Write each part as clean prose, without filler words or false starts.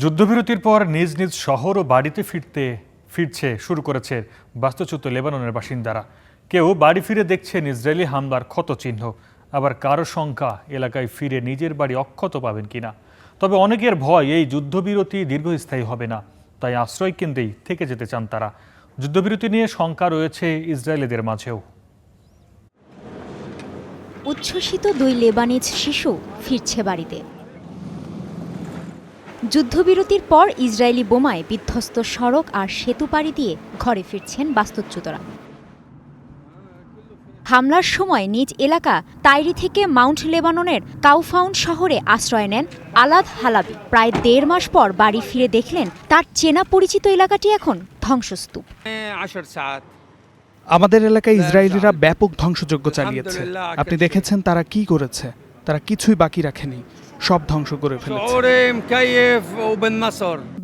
যুদ্ধবিরতির পর নিজ নিজ শহর ও বাড়িতে ফিরছে শুরু করেছে বাস্তুচ্যুত লেবাননের বাসিন্দারা। কেউ বাড়ি ফিরে দেখছেন ইসরায়েলি হামলার ক্ষতচিহ্ন, আবার কারো শঙ্কা এলাকায় ফিরে নিজের বাড়ি অক্ষত পাবেন কিনা। তবে অনেকের ভয় এই যুদ্ধবিরতি দীর্ঘস্থায়ী হবে না, তাই আশ্রয় কেন্দ্রেই থেকে যেতে চান তারা। যুদ্ধবিরতি নিয়ে শঙ্কা রয়েছে ইসরায়েলিদের মাঝেও। উচ্ছ্বসিত দুই লেবানিজ শিশু ফিরছে বাড়িতে। যুদ্ধবিরতির পর ইসরায়েলি বোমায় বিধ্বস্ত সড়ক আর সেতু পাড়ি দিয়ে ঘরে ফিরছেন বাস্তুচ্যুতরা। হামলার সময় নিজ এলাকা তাইরি থেকে মাউন্ট লেবাননের কাউফাউন্ড শহরে আশ্রয় নেন আলাদ হালাবি। প্রায় 1.5 মাস পর বাড়ি ফিরে দেখলেন তার চেনা পরিচিত এলাকাটি এখন ধ্বংসস্তূপ। আমাদের এলাকায় ইসরায়েলিরা ব্যাপক ধ্বংসযজ্ঞ চালিয়েছে। আপনি দেখেছেন তারা কি করেছে। তারা কিছুই বাকি রাখেনি, সব ধ্বংস করে ফেলেছে।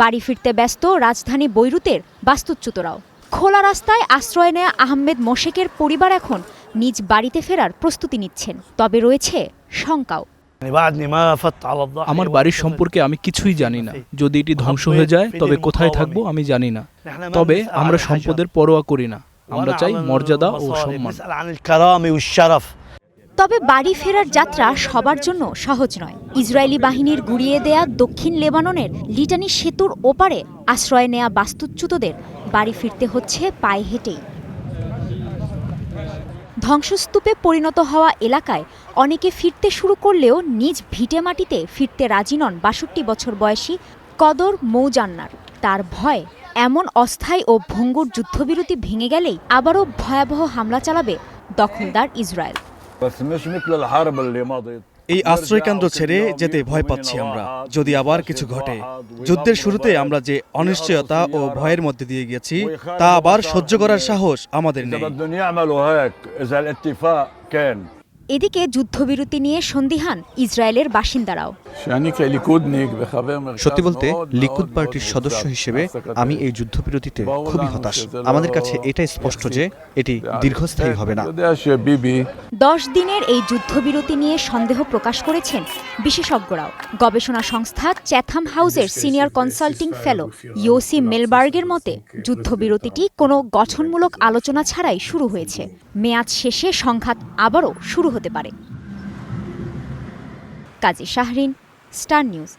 বাড়ি ফিরতে ব্যস্ত রাজধানী বৈরুতের বাস্তুচ্যুতরাও। খোলা রাস্তায় আশ্রয় নেয়া আহমেদ মোশেকের পরিবার এখন নিজ বাড়িতে ফেরার প্রস্তুতি নিচ্ছেন। তবে রয়েছে শঙ্কাও। আমার বাড়ির সম্পর্কে আমি কিছুই জানি না। যদি এটি ধ্বংস হয়ে যায় তবে কোথায় থাকবো আমি জানি না। তবে আমরা সম্পদের পরোয়া করি না, আমরা চাই মর্যাদা ও সম্মান। তবে বাড়ি ফেরার যাত্রা সবার জন্য সহজ নয়। ইসরায়েলি বাহিনীর গুড়িয়ে দেয়া দক্ষিণ লেবাননের লিটানি সেতুর ওপারে আশ্রয় নেয়া বাস্তুচ্যুতদের বাড়ি ফিরতে হচ্ছে পায়ে হেঁটেই। ধ্বংসস্তূপে পরিণত হওয়া এলাকায় অনেকে ফিরতে শুরু করলেও নিজ ভিটে মাটিতে ফিরতে রাজি নন 62 বছর বয়সী কদর মৌজান্নার। তার ভয় এমন অস্থায়ী ও ভঙ্গুর যুদ্ধবিরতি ভেঙে গেলেই আবারও ভয়াবহ হামলা চালাবে দখলদার ইসরায়েল। এই আশ্রয়কেন্দ্র ছেড়ে যেতে ভয় পাচ্ছি আমরা, যদি আবার কিছু ঘটে। যুদ্ধের শুরুতে আমরা যে অনিশ্চয়তা ও ভয়ের মধ্যে দিয়ে গেছি তা আবার সহ্য করার সাহস আমাদের নেই। এদিকে যুদ্ধবিরতি নিয়ে সন্দিহান ইসরায়েলের বাসিন্দারাও। সত্যি বলতে লিকুদ পার্টির সদস্য হিসেবে আমি এই যুদ্ধবিরতিতে খুবই হতাশ। আমাদের কাছে এটাই স্পষ্ট যে এটি দীর্ঘস্থায়ী হবে না। 10 দিনের এই যুদ্ধবিরতি নিয়ে সন্দেহ প্রকাশ করেছেন বিশেষজ্ঞরাও। গবেষণা সংস্থা চ্যাথাম হাউসের সিনিয়র কনসাল্টিং ফেলো ইওসি মেলবার্গের মতে যুদ্ধবিরতিটি কোনো গঠনমূলক আলোচনা ছাড়াই শুরু হয়েছে। মেয়াদ শেষে সংঘাত আবারও শুরু হতে পারে। কাজী শাহরিন, স্টার নিউজ।